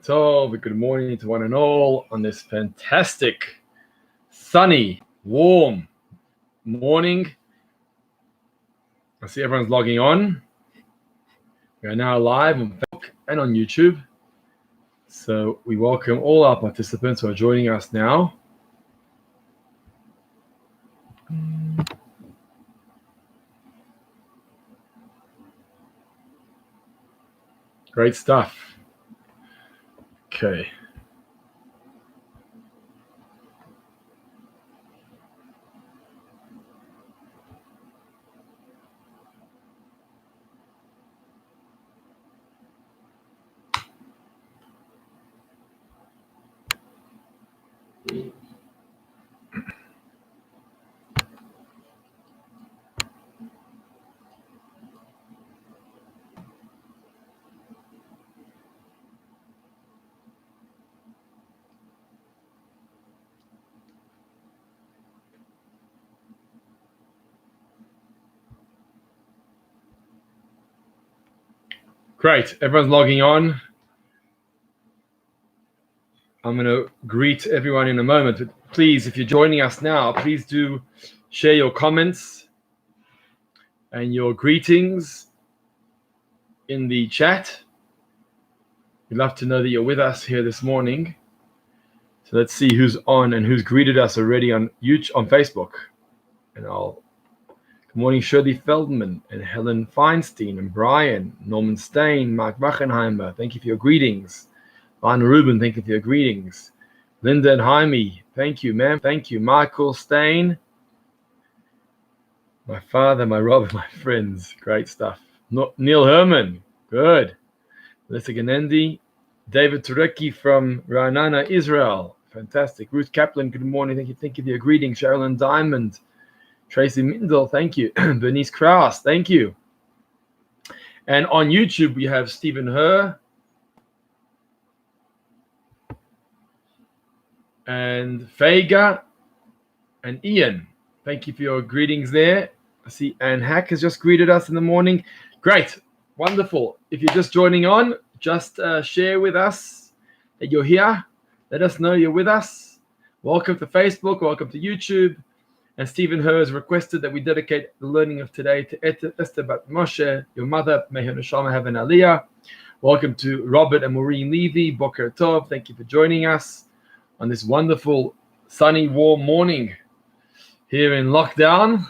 Tov. Good morning to one and all on this fantastic, sunny, warm morning. I see everyone's logging on. We are now live on Facebook and on YouTube. So we welcome all our participants who are joining us now. Great stuff. Okay. Great. Everyone's logging on. I'm going to greet everyone in a moment. But please, if you're joining us now, please do share your comments and your greetings in the chat. We'd love to know that you're with us here this morning. So let's see who's on and who's greeted us already on YouTube, on Facebook. And good morning, Shirley Feldman and Helen Feinstein and Brian, Norman Stein, Mark Wachenheimer. Thank you for your greetings. Lana Rubin, thank you for your greetings. Linda and Jaime, thank you, ma'am. Thank you. Michael Stein, my father, my Robert, my friends. Great stuff. Neil Herman, good. Melissa Ganendi, David Turecki from Ra'anana, Israel. Fantastic. Ruth Kaplan, good morning. Thank you for your greetings. Sherilyn Diamond, Tracy Mindel, thank you. Bernice Krause, thank you. And on YouTube, we have Stephen Herr and Vega and Ian. Thank you for your greetings there. I see Anne Hack has just greeted us in the morning. Great. Wonderful. If you're just joining on, just share with us that you're here. Let us know you're with us. Welcome to Facebook. Welcome to YouTube. And Stephen Herr has requested that we dedicate the learning of today to Esther Bat Moshe, your mother. May her neshama have an aliyah. Welcome to Robert and Maureen Levy. Boker Tov. Thank you for joining us on this wonderful, sunny, warm morning here in lockdown.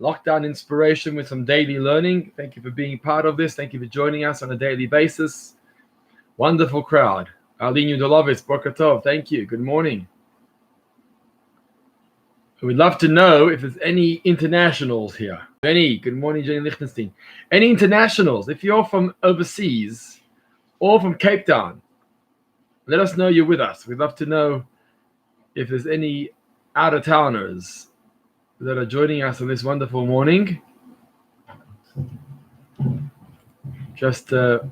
Lockdown inspiration with some daily learning. Thank you for being part of this. Thank you for joining us on a daily basis. Wonderful crowd. Arlene Udalovis, Boker Tov. Thank you. Good morning. We'd love to know if there's any internationals here. Good morning, Jenny Lichtenstein. Any internationals? If you're from overseas or from Cape Town, let us know you're with us. We'd love to know if there's any out-of-towners that are joining us on this wonderful morning. Just good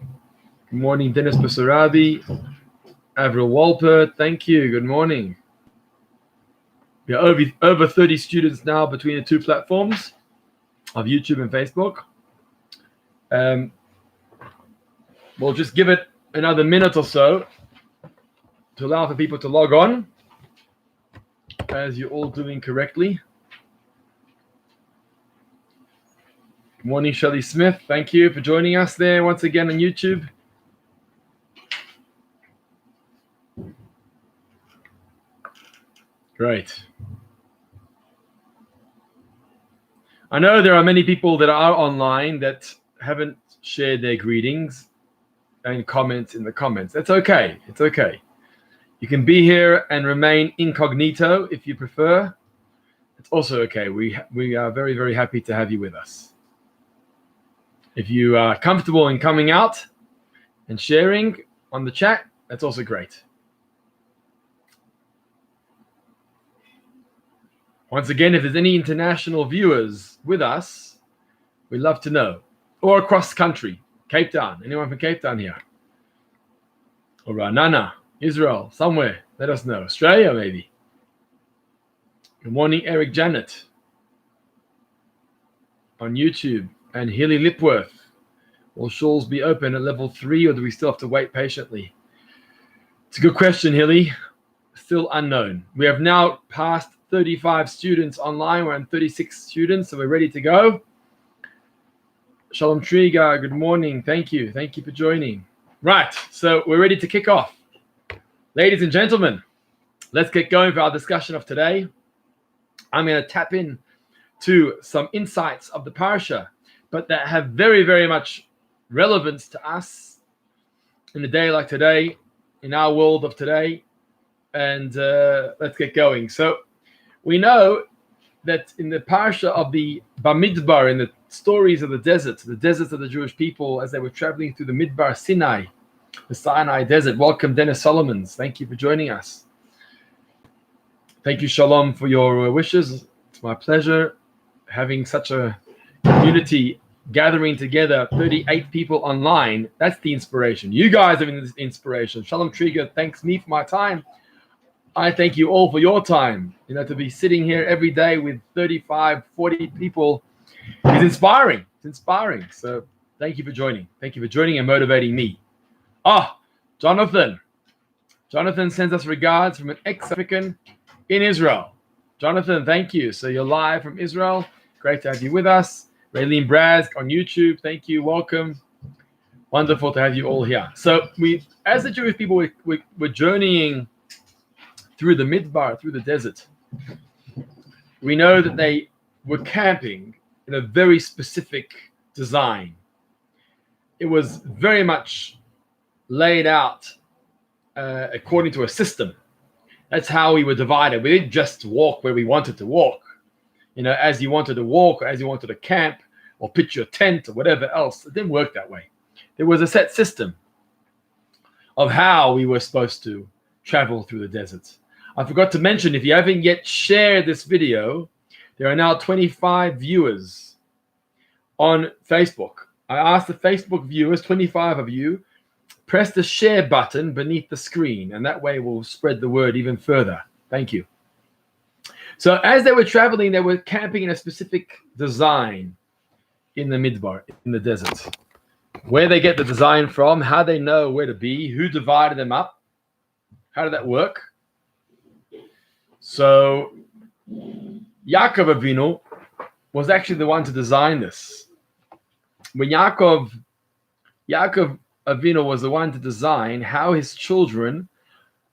morning, Dennis Basarabi, Avril Walpert. Thank you. Good morning. We are over 30 students now between the two platforms of YouTube and Facebook. We'll just give it another minute or so to allow for people to log on, as you're all doing correctly. Good morning, Shelley Smith. Thank you for joining us there once again on YouTube. Great. I know there are many people that are online that haven't shared their greetings and comments in the comments. That's okay. It's okay. You can be here and remain incognito if you prefer. It's also okay. We are very, very happy to have you with us. If you are comfortable in coming out and sharing on the chat, that's also great. Once again, if there's any international viewers with us, we'd love to know. Or across country, Cape Town. Anyone from Cape Town here? Or Ra'anana, Israel, somewhere. Let us know. Australia, maybe. Good morning, Eric Janet. On YouTube. And Hilly Lipworth. Will shuls be open at level 3, or do we still have to wait patiently? It's a good question, Hilly. Still unknown. We have now passed 35 students online. We're on 36 students, so we're ready to go. Shalom Triga, good morning. Thank you. Thank you for joining. Right, so we're ready to kick off. Ladies and gentlemen, let's get going for our discussion of today. I'm going to tap in to some insights of the parasha, but that have very, very much relevance to us in a day like today, in our world of today. And let's get going. So we know that in the parasha of the Bamidbar, in the stories of the deserts of the Jewish people as they were traveling through the Midbar Sinai, the Sinai desert. Welcome, Dennis Solomons. Thank you for joining us. Thank you, Shalom, for your wishes. It's my pleasure having such a community gathering together, 38 people online. That's the inspiration. You guys are in this inspiration. Shalom Trigger thanks me for my time. I thank you all for your time. You know, to be sitting here every day with 35, 40 people is inspiring. It's inspiring. So thank you for joining. Thank you for joining and motivating me. Jonathan. Jonathan sends us regards from an ex-African in Israel. Jonathan, thank you. So you're live from Israel. Great to have you with us. Raylene Brask on YouTube. Thank you. Welcome. Wonderful to have you all here. So we, as the Jewish people, we're journeying through the Midbar, through the desert. We know that they were camping in a very specific design. It was very much laid out according to a system. That's how we were divided. We didn't just walk where we wanted to walk. You know, as you wanted to walk, or as you wanted to camp, or pitch your tent, or whatever else. It didn't work that way. There was a set system of how we were supposed to travel through the desert. I forgot to mention, if you haven't yet shared this video, there are now 25 viewers on Facebook. I asked the Facebook viewers, 25 of you, press the share button beneath the screen, and that way we'll spread the word even further. Thank you. So as they were traveling, they were camping in a specific design in the Midbar, in the desert. Where they get the design from, how they know where to be, who divided them up, how did that work? So Yaakov Avinu was actually the one to design this. When Yaakov Avinu was the one to design how his children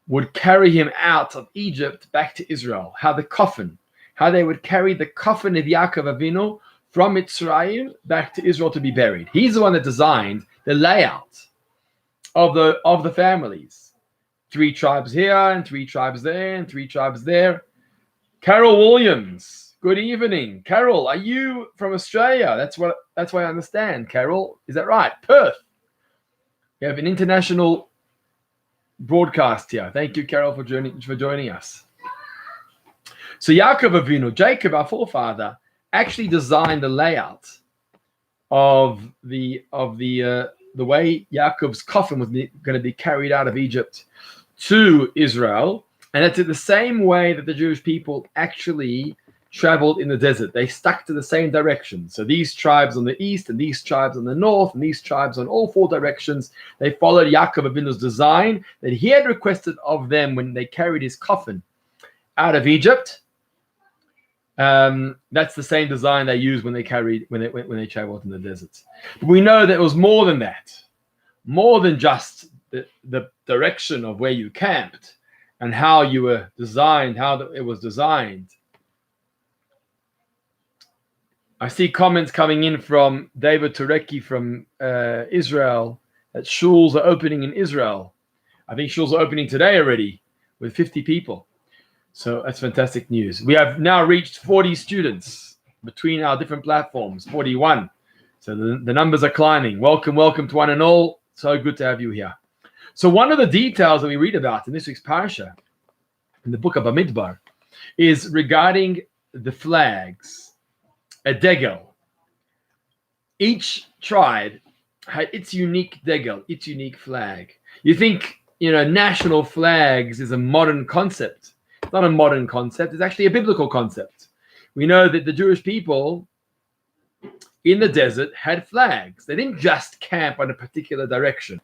would carry him out of Egypt back to Israel, how they would carry the coffin of Yaakov Avinu from Mitzrayim back to Israel to be buried. He's the one that designed the layout of the families. 3 tribes here and 3 tribes there and 3 tribes there. Carol Williams, good evening. Carol, are you from Australia? That's what I understand. Carol, is that right? Perth. We have an international broadcast here. Thank you, Carol, for joining us. So Yaakov Avinu, Jacob, our forefather, actually designed the layout of the way Yaakov's coffin was going to be carried out of Egypt to Israel. And that's the same way that the Jewish people actually traveled in the desert. They stuck to the same direction. So these tribes on the east and these tribes on the north and these tribes on all 4 directions, they followed Yaakov Avinu's design that he had requested of them when they carried his coffin out of Egypt. That's the same design they used when they traveled in the desert. But we know that it was more than that, more than just the direction of where you camped and how you were designed, how it was designed. I see comments coming in from David Tureki from Israel that shuls are opening in Israel. I think shuls are opening today already with 50 people. So that's fantastic news. We have now reached 40 students between our different platforms, 41. So the numbers are climbing. Welcome to one and all. So good to have you here. So one of the details that we read about in this week's parasha, in the book of Bamidbar, is regarding the flags, a degel. Each tribe had its unique degel, its unique flag. You think, national flags is a modern concept. It's not a modern concept. It's actually a biblical concept. We know that the Jewish people in the desert had flags. They didn't just camp on a particular direction.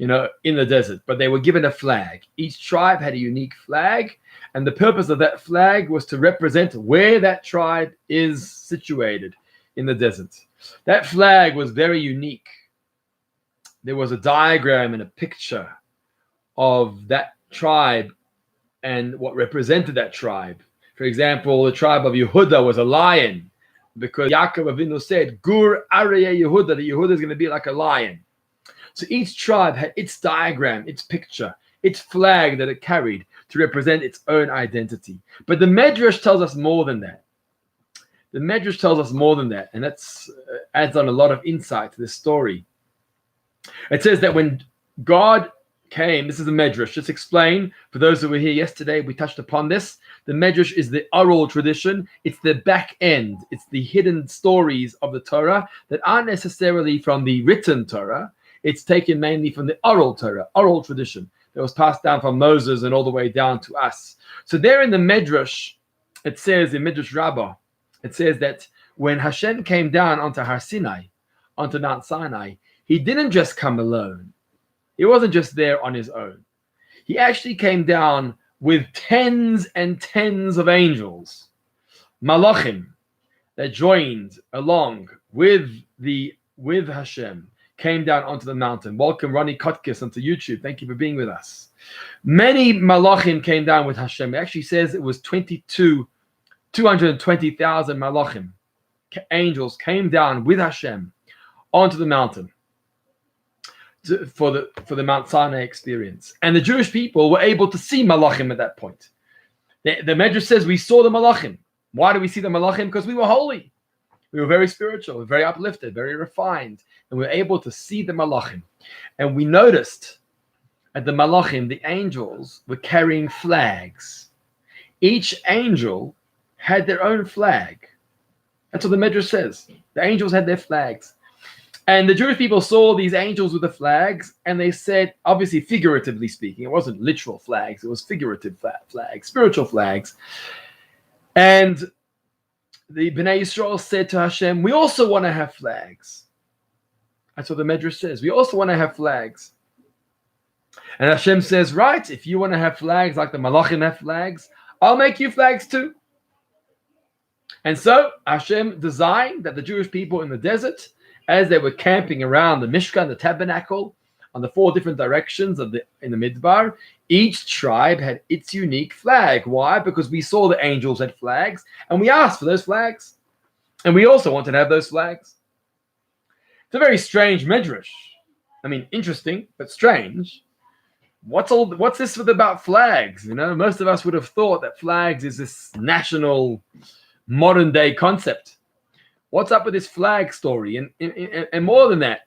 in the desert, but they were given a flag. Each tribe had a unique flag, and the purpose of that flag was to represent where that tribe is situated in the desert. That flag was very unique. There was a diagram and a picture of that tribe and what represented that tribe. For example, the tribe of Yehuda was a lion, because Yaakov Avinu said, Gur Aryeh Yehuda, that Yehuda is going to be like a lion. So each tribe had its diagram, its picture, its flag that it carried to represent its own identity. But the Medrash tells us more than that. The Medrash tells us more than that, and that adds on a lot of insight to this story. It says that when God came, this is the Medrash. Just explain, for those who were here yesterday, we touched upon this. The Medrash is the oral tradition. It's the back end. It's the hidden stories of the Torah that aren't necessarily from the written Torah. It's taken mainly from the oral Torah, oral tradition that was passed down from Moses and all the way down to us. So there in the Medrash, it says in Midrash Rabbah, it says that when Hashem came down onto Har Sinai, onto Mount Sinai, he didn't just come alone. He wasn't just there on his own. He actually came down with tens and tens of angels, malachim, that joined along with Hashem, came down onto the mountain. Welcome, Ronnie Kotkis, onto YouTube. Thank you for being with us. Many malachim came down with Hashem. It actually says it was 220,000 malachim, angels, came down with Hashem onto the mountain for the Mount Sinai experience. And the Jewish people were able to see malachim at that point. The Medrash says we saw the malachim. Why do we see the malachim? Because we were holy. We were very spiritual, very uplifted, very refined, and we were able to see the malachim. And we noticed at the malachim, the angels were carrying flags. Each angel had their own flag. That's what the Medrash says. The angels had their flags. And the Jewish people saw these angels with the flags, and they said, obviously figuratively speaking, it wasn't literal flags, it was figurative flags, spiritual flags. And the Bnei Yisrael said to Hashem, we also want to have flags. That's what the Medrash says. We also want to have flags. And Hashem says, right, if you want to have flags like the Malachim have flags, I'll make you flags too. And so Hashem designed that the Jewish people in the desert, as they were camping around the Mishkan, the tabernacle, on the 4 different directions in the Midbar, each tribe had its unique flag. Why? Because we saw the angels had flags, and we asked for those flags. And we also wanted to have those flags. It's a very strange Medrash. I mean, interesting, but strange. What's this about flags? Most of us would have thought that flags is this national, modern-day concept. What's up with this flag story? And more than that,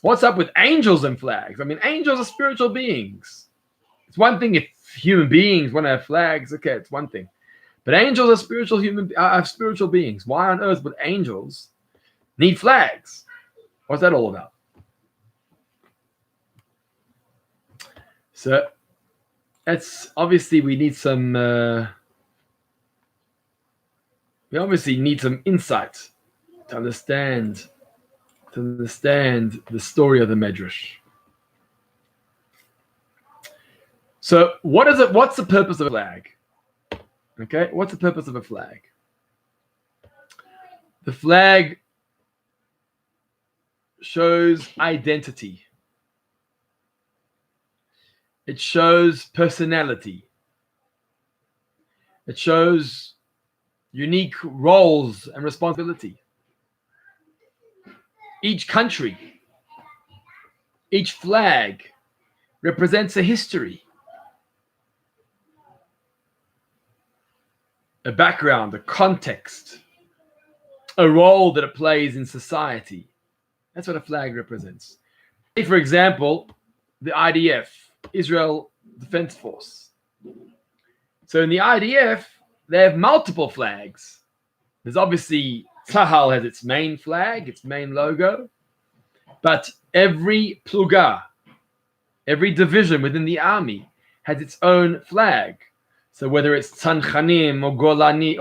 what's up with angels and flags? I mean, angels are spiritual beings. It's one thing if human beings want to have flags. Okay, it's one thing. But angels are spiritual beings. Why on earth would angels need flags? What's that all about? So, that's obviously we need some... we obviously need some insight to understand the story of the Medrash. So what is it? What's the purpose of a flag? Okay, what's the purpose of a flag? The flag shows identity. It shows personality. It shows unique roles and responsibility. Each country, each flag represents a history, a background, a context, a role that it plays in society. That's what a flag represents. Take, for example, the IDF, Israel Defense Force. So in the IDF, they have multiple flags. There's obviously, Tzahal has its main flag, its main logo, but every pluga, every division within the army has its own flag. So whether it's Tzanchanim or Golani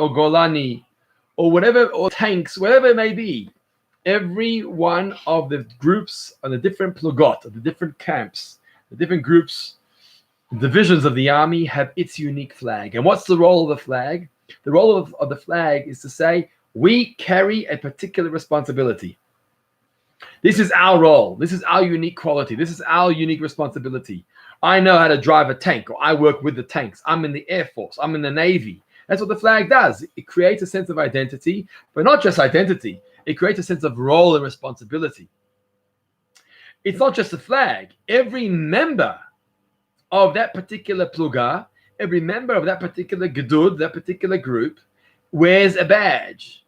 or whatever, or tanks, whatever it may be, Every one of the groups on the different plugot, of the different camps, the different groups, divisions of the army have its unique flag. And what's the role of the flag? The role of the flag is to say, we carry a particular responsibility. This is our role. This is our unique quality. This is our unique responsibility. I know how to drive a tank, or I work with the tanks. I'm in the Air Force. I'm in the Navy. That's what the flag does. It creates a sense of identity, but not just identity. It creates a sense of role and responsibility. It's not just a flag. Every member of that particular pluga, every member of that particular gedud, that particular group, wears a badge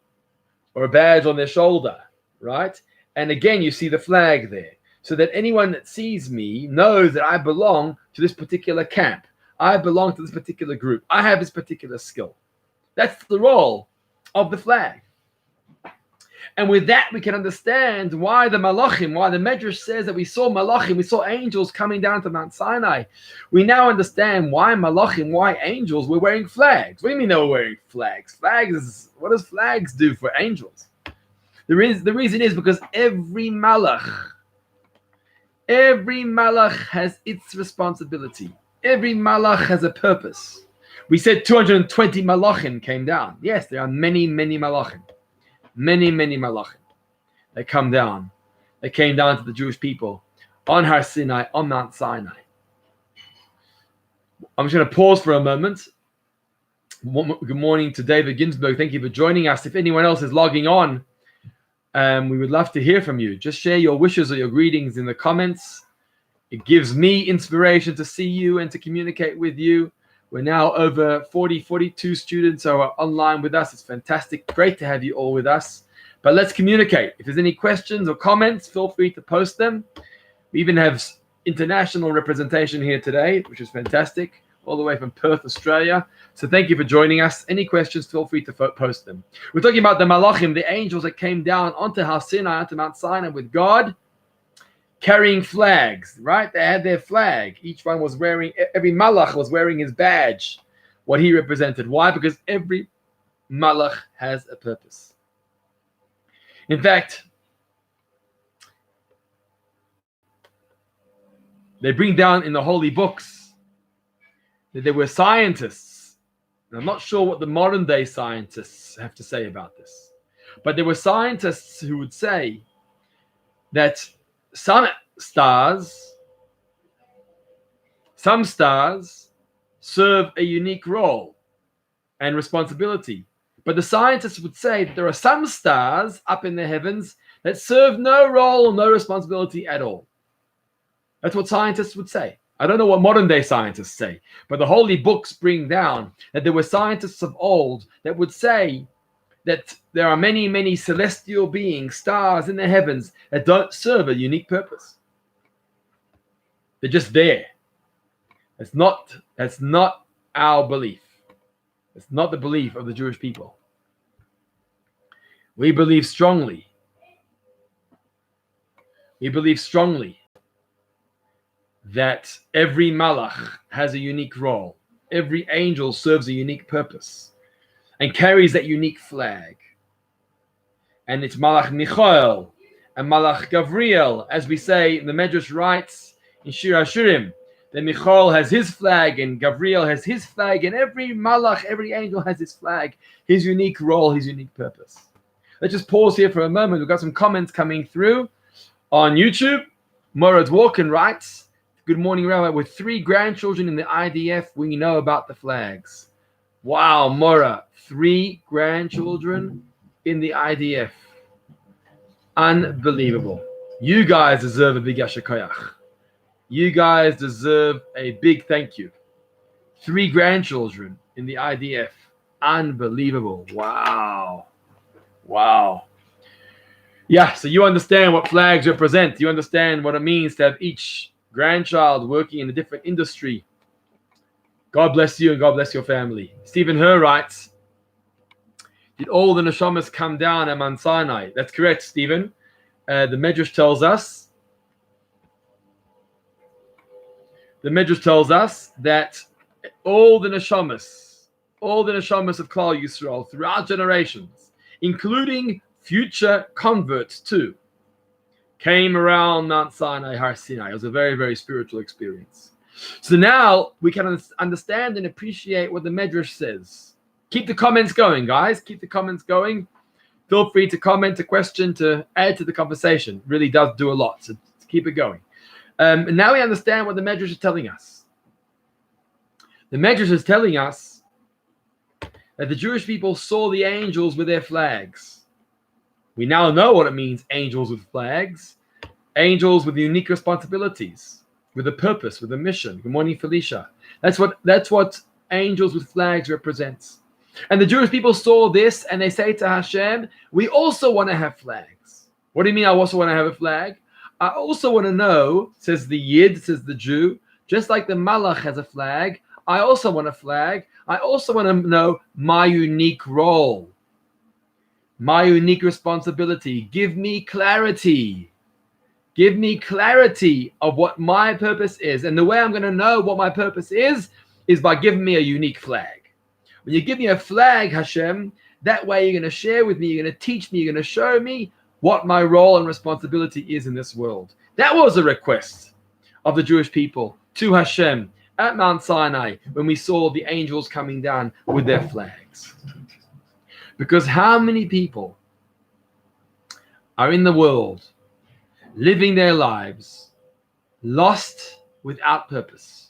or a badge on their shoulder, right? And again, you see the flag there, so that anyone that sees me knows that I belong to this particular camp. I belong to this particular group. I have this particular skill. That's the role of the flag. And with that, we can understand why the Malachim, why the Medrash says that we saw Malachim, we saw angels coming down to Mount Sinai. We now understand why Malachim, why angels were wearing flags. What do you mean they were wearing flags? What does flags do for angels? The reason is because every malach has its responsibility. Every malach has a purpose. We said 220 malachim came down. Yes, there are many, many malachim. Many, many malachim. They come down. They came down to the Jewish people on Har Sinai, on Mount Sinai. I'm just going to pause for a moment. Good morning to David Ginsburg. Thank you for joining us. If anyone else is logging on, we would love to hear from you. Just share your wishes or your greetings in the comments. It gives me inspiration to see you and to communicate with you. We're now over 42 students who are online with us. It's fantastic. Great to have you all with us. But let's communicate. If there's any questions or comments, feel free to post them. We even have international representation here today, which is fantastic, all the way from Perth, Australia. So thank you for joining us. Any questions, feel free to post them. We're talking about the Malachim, the angels that came down onto Har Sinai, onto Mount Sinai with God, carrying flags, right? They had their flag. Each one was wearing, every Malach was wearing his badge, what he represented. Why? Because every Malach has a purpose. In fact, they bring down in the holy books that there were scientists. And I'm not sure what the modern day scientists have to say about this, but there were scientists who would say that some stars serve a unique role and responsibility. But the scientists would say that there are some stars up in the heavens that serve no role or no responsibility at all. That's what scientists would say. I don't know what modern day scientists say, but the holy books bring down that there were scientists of old that would say that there are many, many celestial beings, stars in the heavens that don't serve a unique purpose. They're just there. That's not our belief. It's not the belief of the Jewish people. We believe strongly. That every malach has a unique role. Every angel serves a unique purpose and carries that unique flag. And it's Malach Michael and Malach Gavriel, as we say, the Medrash writes in Shir HaShirim, that Michael has his flag and Gavriel has his flag, and every Malach, every angel has his flag, his unique role, his unique purpose. Let's just pause here for a moment. We've got some comments coming through on YouTube. Morad Walken writes, "Good morning, Rabbi. With 3 grandchildren in the IDF, we know about the flags." Wow, Mora, 3 grandchildren in the IDF. Unbelievable. You guys deserve a big Yasher Koyach. You guys deserve a big thank you. 3 grandchildren in the IDF. Unbelievable. Wow. Yeah, so you understand what flags represent. You understand what it means to have each grandchild working in a different industry. God bless you and God bless your family. Stephen Herr writes, did all the neshamas come down at Mount Sinai? That's correct, Stephen. The Medrash tells us that all the neshamas of Klal Yisrael throughout generations, including future converts too, came around Mount Sinai, Har Sinai. It was a very, very spiritual experience. So now we can understand and appreciate what the Medrash says. Keep the comments going, guys. Keep the comments going. Feel free to comment a question to add to the conversation. It really does do a lot, so keep it going. And now we understand what the Medrash is telling us. The Medrash is telling us that the Jewish people saw the angels with their flags. We now know what it means, angels with flags. Angels with unique responsibilities, with a purpose, with a mission. Good morning, Felicia. That's what angels with flags represents. And the Jewish people saw this and they say to Hashem, we also want to have flags. What do you mean I also want to have a flag? I also want to know, says the Yid, says the Jew, just like the Malach has a flag, I also want a flag. I also want to know my unique role, my unique responsibility. Give me clarity. Give me clarity of what my purpose is. And the way I'm going to know what my purpose is by giving me a unique flag. When you give me a flag, Hashem, that way you're going to share with me, you're going to teach me, you're going to show me what my role and responsibility is in this world. That was a request of the Jewish people to Hashem at Mount Sinai when we saw the angels coming down with their flags. Because how many people are in the world living their lives lost without purpose?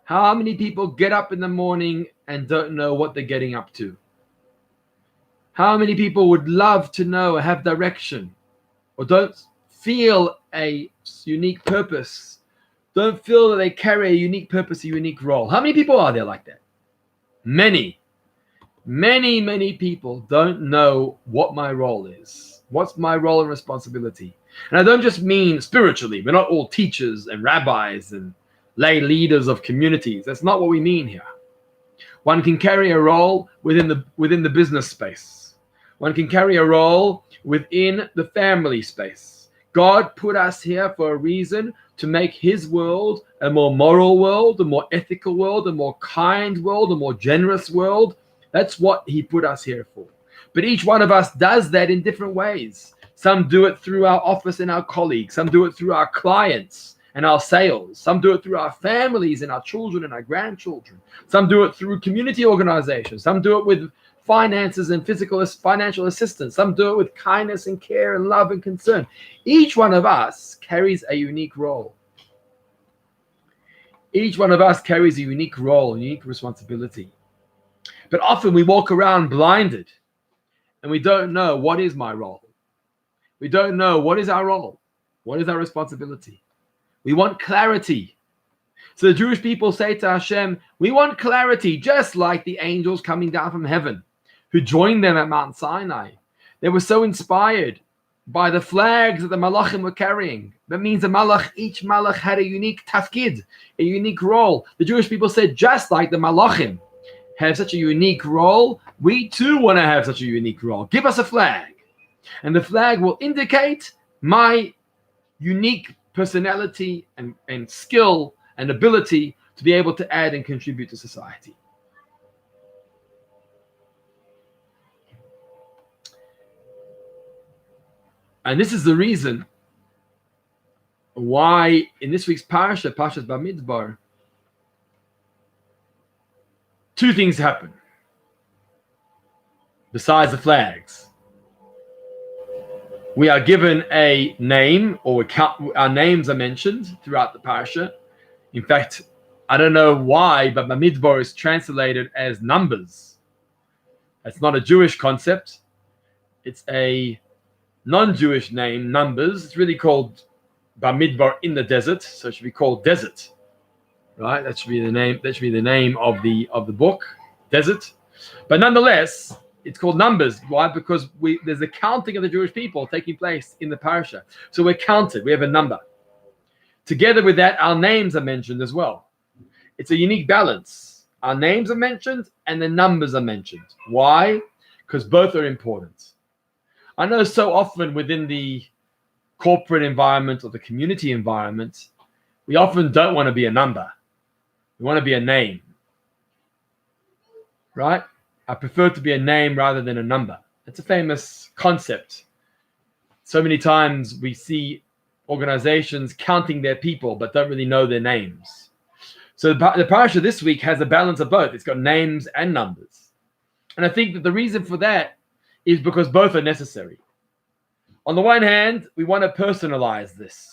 How many people get up in the morning and don't know what they're getting up to? How many people would love to know or have direction, or don't feel a unique purpose, don't feel that they carry a unique purpose, a unique role? How many people are there like that? Many. Many, many people don't know what my role is. What's my role and responsibility? And I don't just mean spiritually. We're not all teachers and rabbis and lay leaders of communities. That's not what we mean here. One can carry a role within the business space. One can carry a role within the family space. God put us here for a reason, to make his world a more moral world, a more ethical world, a more kind world, a more generous world. That's what he put us here for. But each one of us does that in different ways. Some do it through our office and our colleagues. Some do it through our clients and our sales. Some do it through our families and our children and our grandchildren. Some do it through community organizations. Some do it with finances and financial assistance. Some do it with kindness and care and love and concern. Each one of us carries a unique role. Each one of us carries a unique role, a unique responsibility. But often we walk around blinded and we don't know, what is my role? We don't know, what is our role? What is our responsibility? We want clarity. So the Jewish people say to Hashem, we want clarity, just like the angels coming down from heaven who joined them at Mount Sinai. They were so inspired by the flags that the Malachim were carrying. That means each Malach had a unique tafkid, a unique role. The Jewish people said, just like the Malachim have such a unique role, we too want to have such a unique role. Give us a flag. And the flag will indicate my unique personality and skill and ability to be able to add and contribute to society. And this is the reason why in this week's parasha, Parashat Bamidbar, two things happen besides the flags. We are given a name, or our names are mentioned throughout the parasha. In fact, I don't know why, but Bamidbar is translated as numbers. That's not a Jewish concept. It's a non-Jewish name, numbers. It's really called Bamidbar, in the desert, so it should be called desert, right? That should be the name. That should be the name of the book, desert. But nonetheless, it's called numbers. Why? Because there's a counting of the Jewish people taking place in the parasha. So we're counted. We have a number. Together with that, our names are mentioned as well. It's a unique balance. Our names are mentioned and the numbers are mentioned. Why? Because both are important. I know so often within the corporate environment or the community environment, we often don't want to be a number. We want to be a name. Right? I prefer to be a name rather than a number. It's a famous concept. So many times we see organizations counting their people but don't really know their names. So the parasha this week has a balance of both. It's got names and numbers. And I think that the reason for that is because both are necessary. On the one hand, we want to personalize this.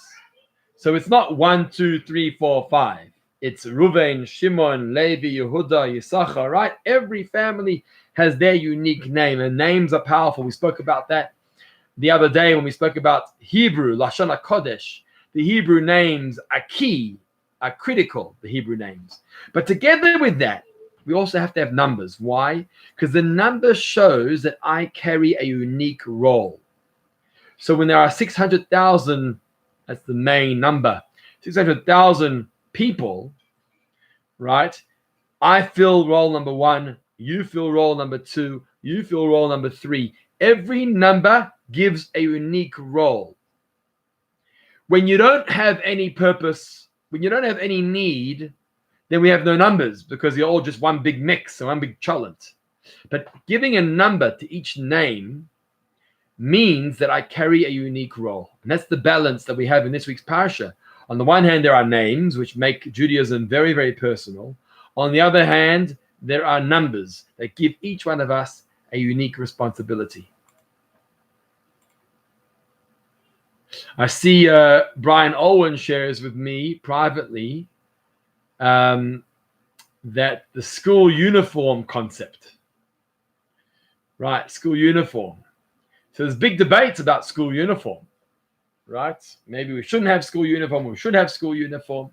So it's not 1, 2, 3, 4, 5. It's Reuven, Shimon, Levi, Yehuda, Yisachar, right? Every family has their unique name, and names are powerful. We spoke about that the other day when we spoke about Hebrew, Lashon HaKodesh. The Hebrew names are key, are critical, the Hebrew names. But together with that, we also have to have numbers. Why? Because the number shows that I carry a unique role. So when there are 600,000, that's the main number, 600,000 people, right? I fill role number 1, you fill role number 2, you fill role number 3. Every number gives a unique role. When you don't have any purpose, when you don't have any need, then we have no numbers because you're all just one big mix and one big cholent. But giving a number to each name means that I carry a unique role. And that's the balance that we have in this week's parasha. On the one hand, there are names which make Judaism very, very personal. On the other hand, there are numbers that give each one of us a unique responsibility. I see Brian Owen shares with me privately that the school uniform concept, right? School uniform. So there's big debates about school uniform, right? Maybe we shouldn't have school uniform. We should have school uniform.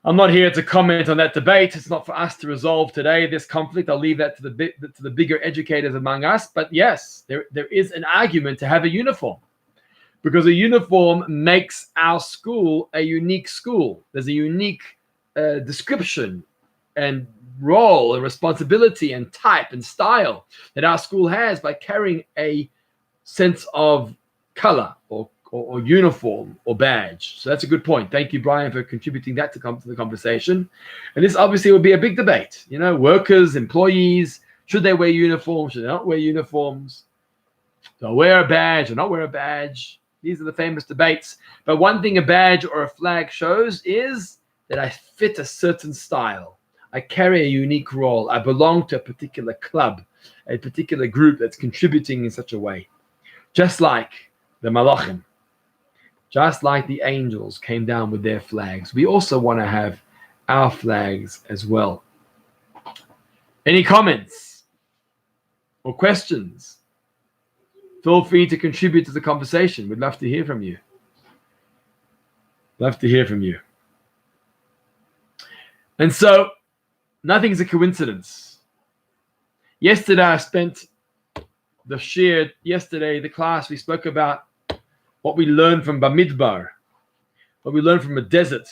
I'm not here to comment on that debate. It's not for us to resolve today, this conflict. I'll leave that to the bigger educators among us. But yes, there is an argument to have a uniform because a uniform makes our school a unique school. There's a unique description and role and responsibility and type and style that our school has by carrying a sense of color or uniform or badge. So that's a good point. Thank you, Brian, for contributing that to the conversation. And this obviously will be a big debate. You know, workers, employees, should they wear uniforms? Should they not wear uniforms? Do I wear a badge or not wear a badge? These are the famous debates. But one thing a badge or a flag shows is that I fit a certain style. I carry a unique role. I belong to a particular club, a particular group that's contributing in such a way. Just like the Malachim, just like the angels came down with their flags, we also want to have our flags as well. Any comments or questions? Feel free to contribute to the conversation. We'd love to hear from you. Love to hear from you. And so, nothing's a coincidence. Yesterday, I spent the class, we spoke about what we learned from Bamidbar, what we learned from a desert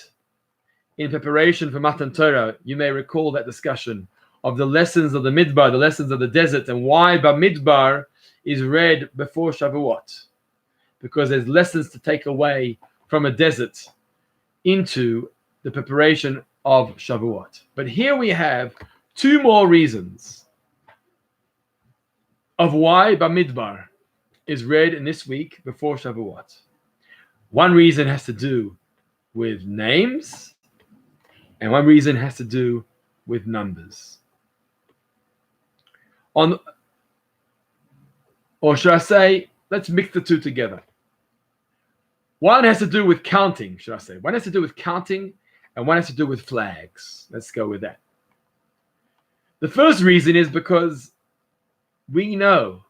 in preparation for Matan Torah. You may recall that discussion of the lessons of the Midbar, the lessons of the desert, and why Bamidbar is read before Shavuot. Because there's lessons to take away from a desert into the preparation of Shavuot. But here we have 2 more reasons of why Bamidbar is read in this week before Shavuot. One reason has to do with names, and one reason has to do with numbers. Or should I say, let's mix the 2 together. One has to do with counting, should I say. One has to do with counting, and one has to do with flags. Let's go with that. The first reason is because we know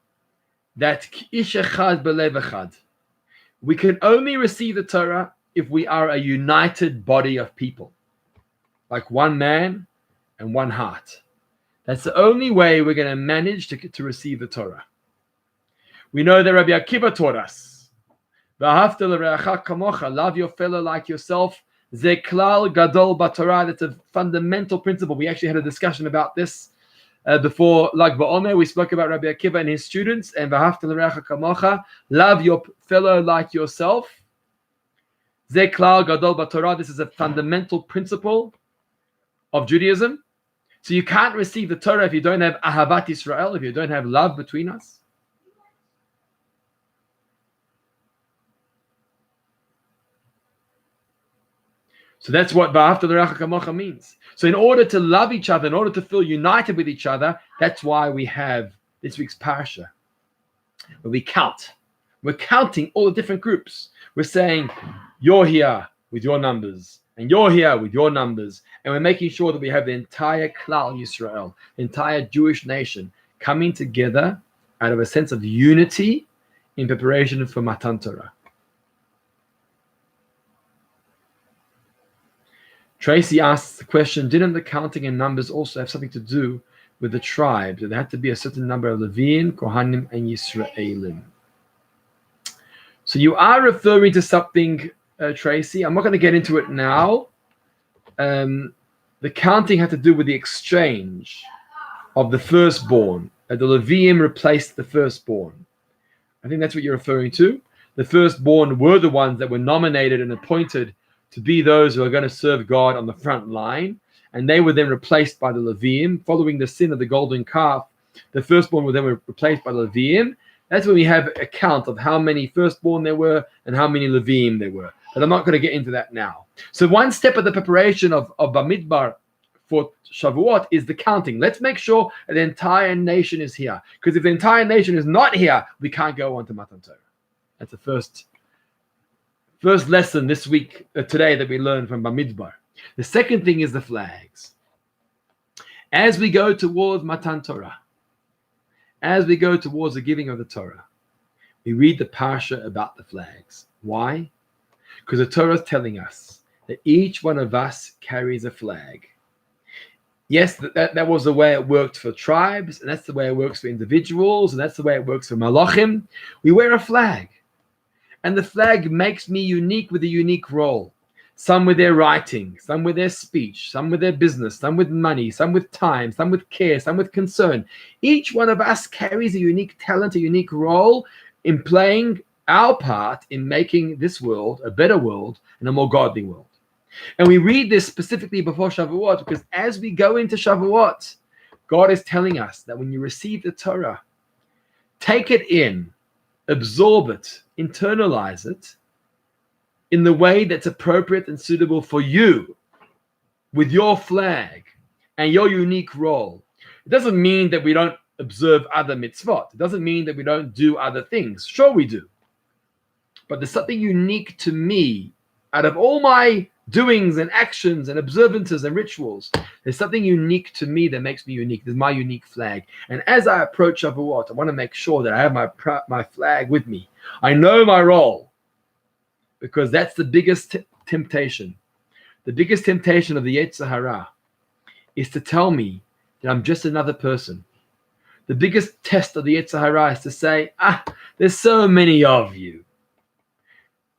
that ish echad belev echad. We can only receive the Torah if we are a united body of people, like one man and one heart. That's the only way we're going to manage to receive the Torah. We know that Rabbi Akiva taught us, "V'ahavta l'reacha kamocha," love your fellow like yourself. Ze klal gadol b'Torah. That's a fundamental principle. We actually had a discussion about this before Lag BaOmer. We spoke about Rabbi Akiva and his students, and "V'ahavta l'reacha kamocha," love your fellow like yourself. Ze klal gadol b'Torah. This is a fundamental principle of Judaism. So you can't receive the Torah if you don't have Ahavat Israel, if you don't have love between us. So that's what V'ahavta l'reacha kamocha means. So in order to love each other, in order to feel united with each other, that's why we have this week's parasha, where we count. We're counting all the different groups. We're saying, you're here with your numbers, and you're here with your numbers, and we're making sure that we have the entire Klal Yisrael, the entire Jewish nation, coming together out of a sense of unity in preparation for Matan Torah. Tracy asks the question, didn't the counting and numbers also have something to do with the tribes? There had to be a certain number of Levim, Kohanim, and Yisraelim. So you are referring to something, Tracy. I'm not going to get into it now. The counting had to do with the exchange of the firstborn. The Levim replaced the firstborn. I think that's what you're referring to. The firstborn were the ones that were nominated and appointed to be those who are going to serve God on the front line. And they were then replaced by the Levim. Following the sin of the golden calf, the firstborn were then replaced by the Levim. That's when we have a count of how many firstborn there were and how many Levim there were. But I'm not going to get into that now. So one step of the preparation of Bamidbar for Shavuot is the counting. Let's make sure that the entire nation is here. Because if the entire nation is not here, we can't go on to Matan Torah. That's the first lesson this week, today, that we learned from Bamidbar. The second thing is the flags. As we go towards Matan Torah, as we go towards the giving of the Torah, we read the parsha about the flags. Why? Because the Torah is telling us that each one of us carries a flag. Yes, that was the way it worked for tribes, and that's the way it works for individuals, and that's the way it works for malachim. We wear a flag. And the flag makes me unique with a unique role. Some with their writing, some with their speech, some with their business, some with money, some with time, some with care, some with concern. Each one of us carries a unique talent, a unique role in playing our part in making this world a better world and a more godly world. And we read this specifically before Shavuot because as we go into Shavuot, God is telling us that when you receive the Torah, take it in, absorb it, internalize it in the way that's appropriate and suitable for you, with your flag and your unique role. It doesn't mean that we don't observe other mitzvot. It doesn't mean that we don't do other things. Sure we do. But there's something unique to me out of all my doings and actions and observances and rituals. There's something unique to me that makes me unique. There's my unique flag. And as I approach Shavuot, I want to make sure that I have my flag with me. I know my role because that's the biggest temptation. The biggest temptation of the Yetzer Hara is to tell me that I'm just another person. The biggest test of the Yetzer Hara is to say, there's so many of you.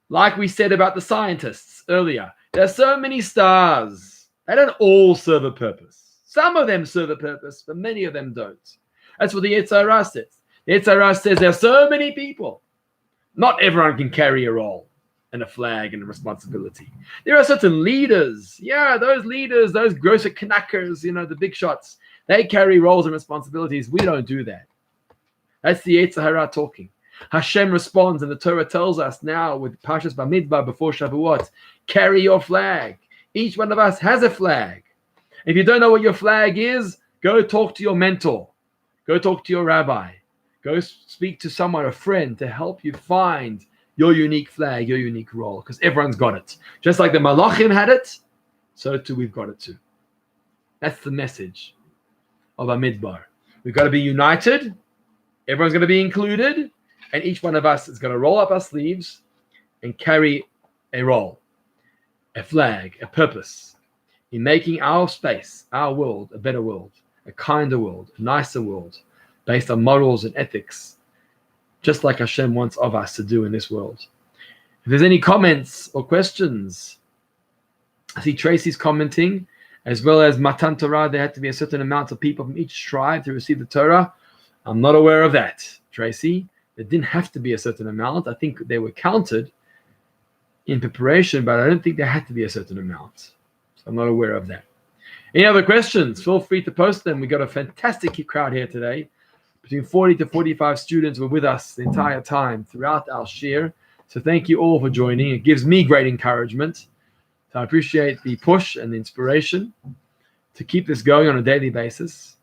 Like we said about the scientists earlier, there are so many stars. They don't all serve a purpose. Some of them serve a purpose, but many of them don't. That's what the Yetzer Hara says. The Yetzer Hara says there are so many people. Not everyone can carry a role and a flag and a responsibility. There are certain leaders. Yeah, those leaders, those grocer knackers, the big shots, they carry roles and responsibilities. We don't do that. That's the Yetzer Hara talking. Hashem responds, and the Torah tells us now with Parshas Bamidbar before Shavuot, carry your flag. Each one of us has a flag. If you don't know what your flag is, go talk to your mentor. Go talk to your rabbi. Go speak to someone, a friend, to help you find your unique flag, your unique role, because everyone's got it. Just like the Malachim had it, so too we've got it too. That's the message of Bamidbar. We've got to be united. Everyone's going to be included. And each one of us is going to roll up our sleeves and carry a role, a flag, a purpose in making our space, our world, a better world, a kinder world, a nicer world, based on morals and ethics, just like Hashem wants of us to do in this world. If there's any comments or questions, I see Tracy's commenting, as well as Matan Torah, there had to be a certain amount of people from each tribe to receive the Torah. I'm not aware of that, Tracy. It didn't have to be a certain amount. I think they were counted in preparation, but I don't think there had to be a certain amount. So I'm not aware of that. Any other questions? Feel free to post them. We got a fantastic crowd here today. Between 40 to 45 students were with us the entire time throughout our shir. So thank you all for joining. It gives me great encouragement So I appreciate the push and the inspiration to keep this going on a daily basis.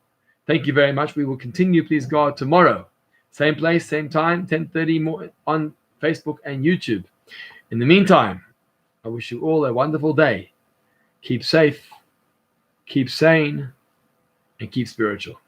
Thank you very much. We will continue, please God, tomorrow. Same place, same time, 10:30 more on Facebook and YouTube. In the meantime, I wish you all a wonderful day. Keep safe, keep sane, and keep spiritual.